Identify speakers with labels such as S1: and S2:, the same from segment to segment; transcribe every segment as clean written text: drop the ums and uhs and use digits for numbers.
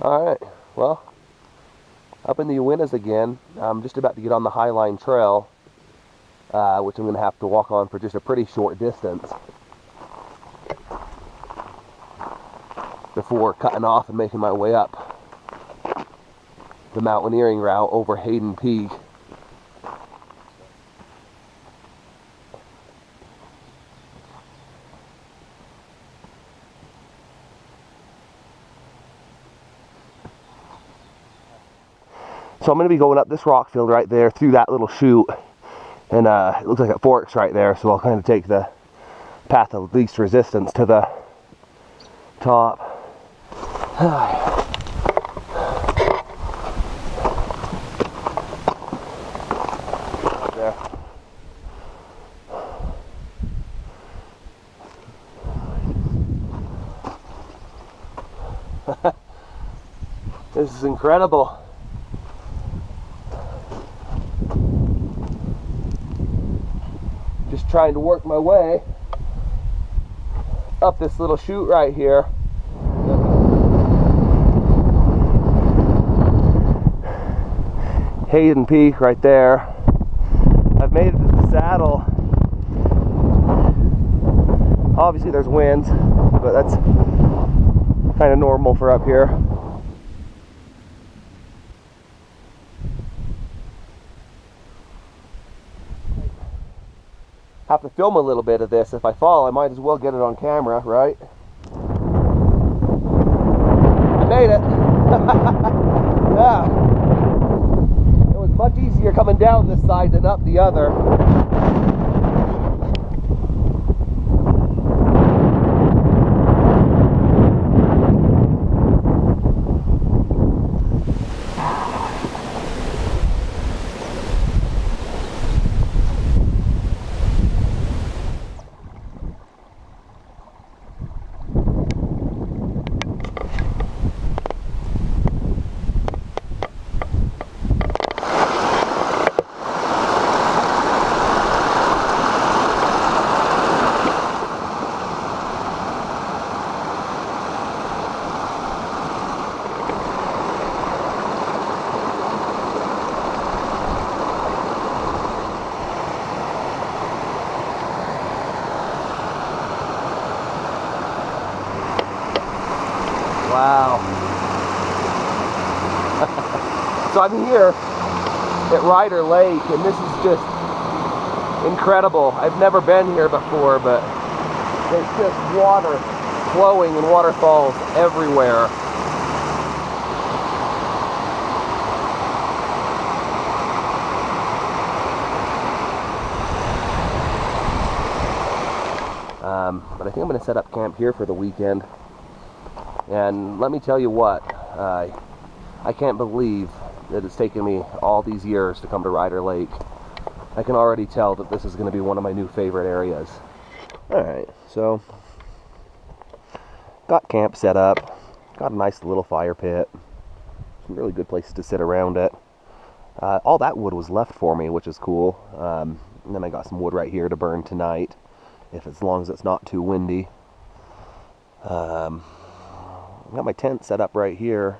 S1: Alright, well, up in the Uintas again. I'm just about to get on the Highline Trail, which I'm going to have to walk on for just a pretty short distance before cutting off and making my way up the mountaineering route over Hayden Peak. So I'm going to be going up this rock field right there through that little chute, and it looks like it forks right there, so I'll kind of take the path of least resistance to the top. There. This is incredible. Just trying to work my way up this little chute right here. Hayden Peak right there. I've made it to the saddle. Obviously there's winds, but that's kind of normal for up here. Have to film a little bit of this. If I fall, I might as well get it on camera, right? I made it. Yeah. It was much easier coming down this side than up the other. Wow. So I'm here at Ryder Lake, and this is just incredible. I've never been here before, but there's just water flowing and waterfalls everywhere. But I think I'm going to set up camp here for the weekend. And let me tell you what, I can't believe that it's taken me all these years to come to Ryder Lake. I can already tell that this is going to be one of my new favorite areas. Alright, so got camp set up, got a nice little fire pit, some really good places to sit around it. All that wood was left for me, which is cool. And then I got some wood right here to burn tonight, as long as it's not too windy. Got my tent set up right here.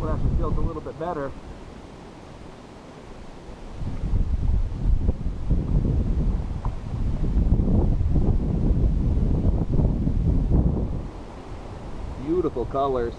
S1: Well, actually feels a little bit better. Beautiful colors.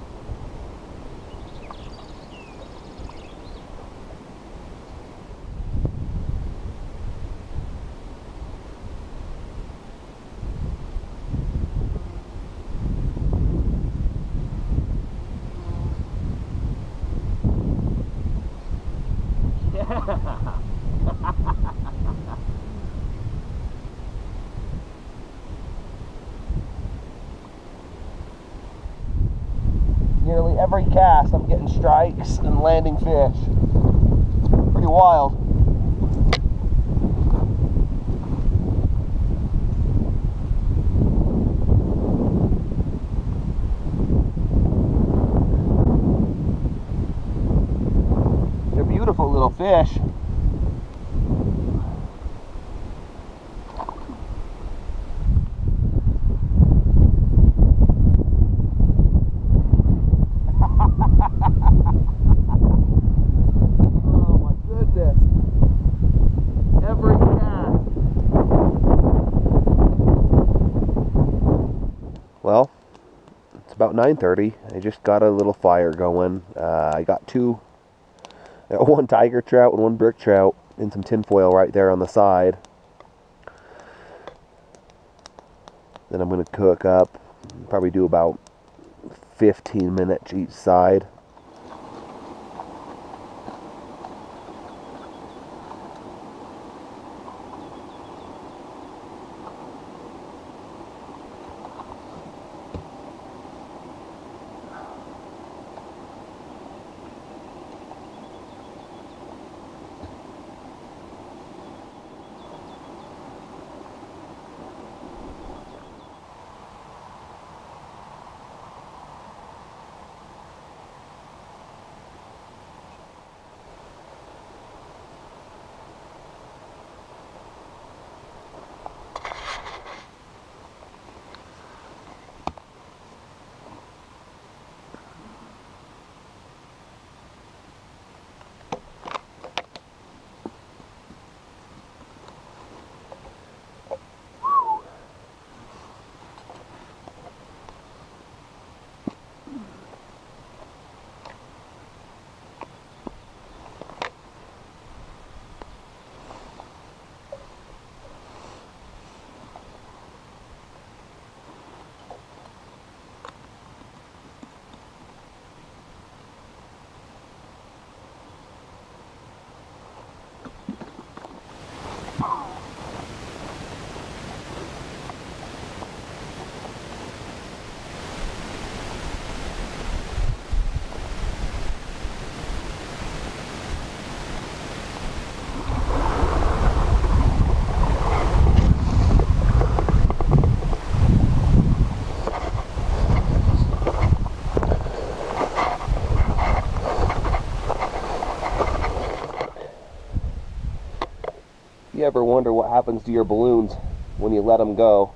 S1: Nearly every cast I'm getting strikes and landing fish. Pretty wild. fish. Oh my goodness. Every cast. Well, it's about 9:30. I just got a little fire going. I got one tiger trout and one brook trout and some tin foil right there on the side. Then I'm going to cook up, probably do about 15 minutes each side. You ever wonder what happens to your balloons when you let them go?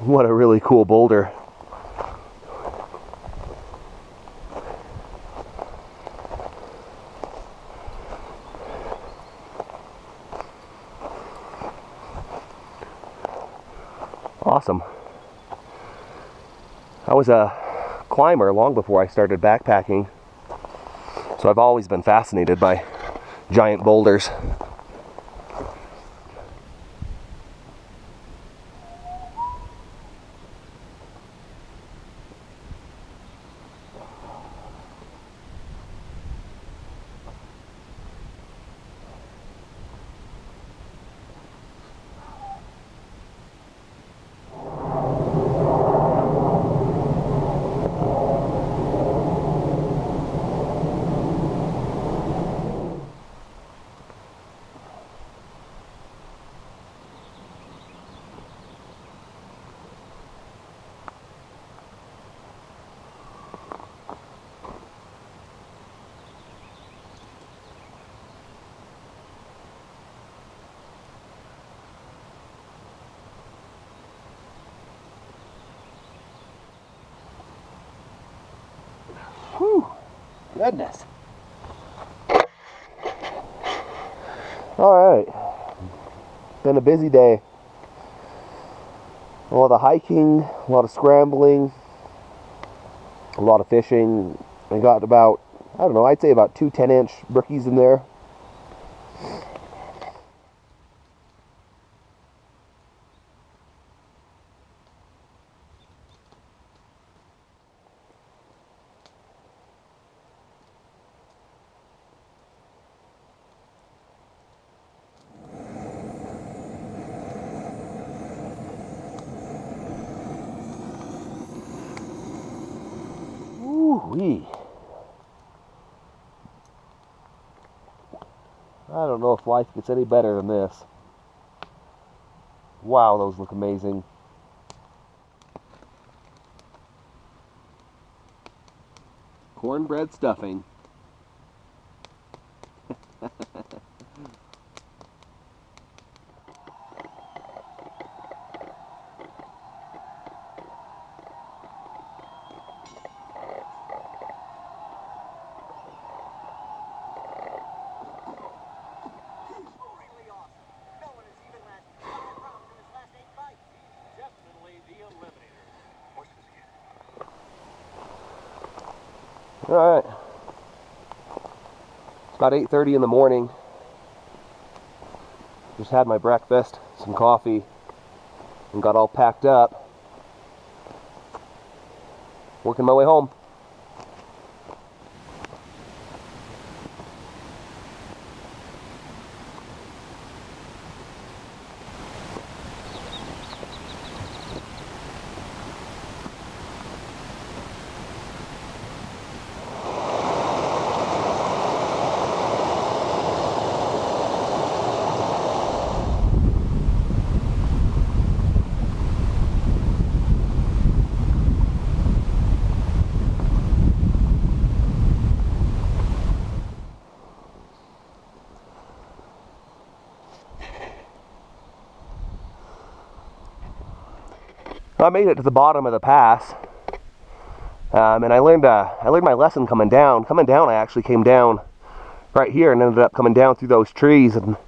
S1: What a really cool boulder. Awesome. I was a climber long before I started backpacking, so I've always been fascinated by giant boulders. Whew, goodness. Alright, been a busy day. A lot of hiking, a lot of scrambling, a lot of fishing. I got about, I don't know, I'd say about 2 10-inch brookies in there. Woo-wee. I don't know if life gets any better than this. Wow, those look amazing. Cornbread stuffing. Alright, it's about 8:30 in the morning. Just had my breakfast, some coffee, and got all packed up. Working my way home. I made it to the bottom of the pass, and I learned my lesson coming down. Coming down, I actually came down right here and ended up coming down through those trees, and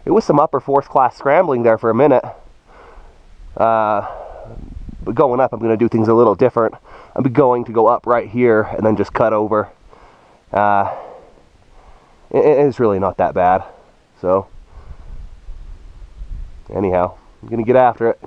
S1: it was some upper 4th class scrambling there for a minute. But going up, I'm going to do things a little different. I'm going to go up right here and then just cut over. It's really not that bad. So, anyhow, I'm going to get after it.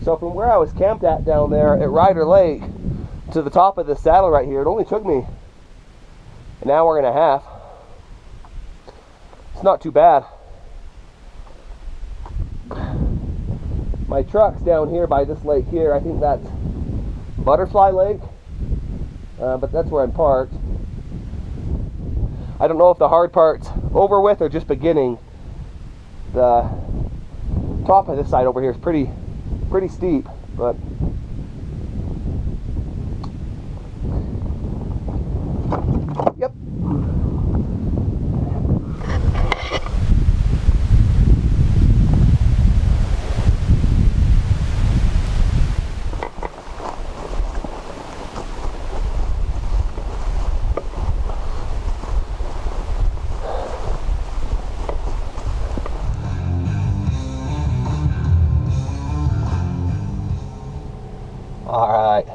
S1: So from where I was camped at down there at Ryder Lake to the top of this saddle right here, it only took me an hour and a half. It's not too bad. My truck's down here by this lake here. I think that's Butterfly Lake, but that's where I'm parked. I don't know if the hard part's over with or just beginning. The top of this side over here is pretty steep, but yep. Alright,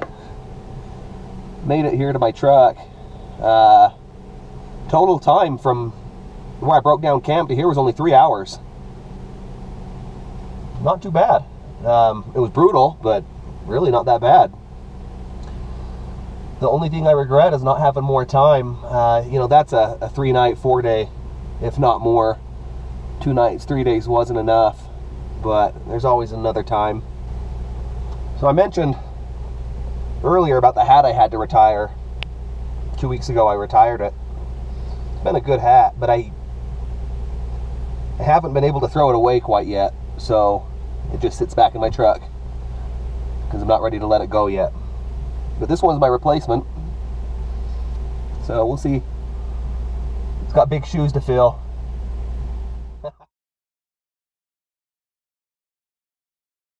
S1: made it here to my truck. Total time from where I broke down camp to here was only 3 hours. Not too bad. It was brutal, but really not that bad. The only thing I regret is not having more time. You know, that's a 3-night, 4-day, if not more. 2 nights, 3 days wasn't enough, but there's always another time. So I mentioned earlier about the hat I had to retire. 2 weeks ago I retired it. It's been a good hat, but I haven't been able to throw it away quite yet, so it just sits back in my truck because I'm not ready to let it go yet. But this one's my replacement, so we'll see. It's got big shoes to fill.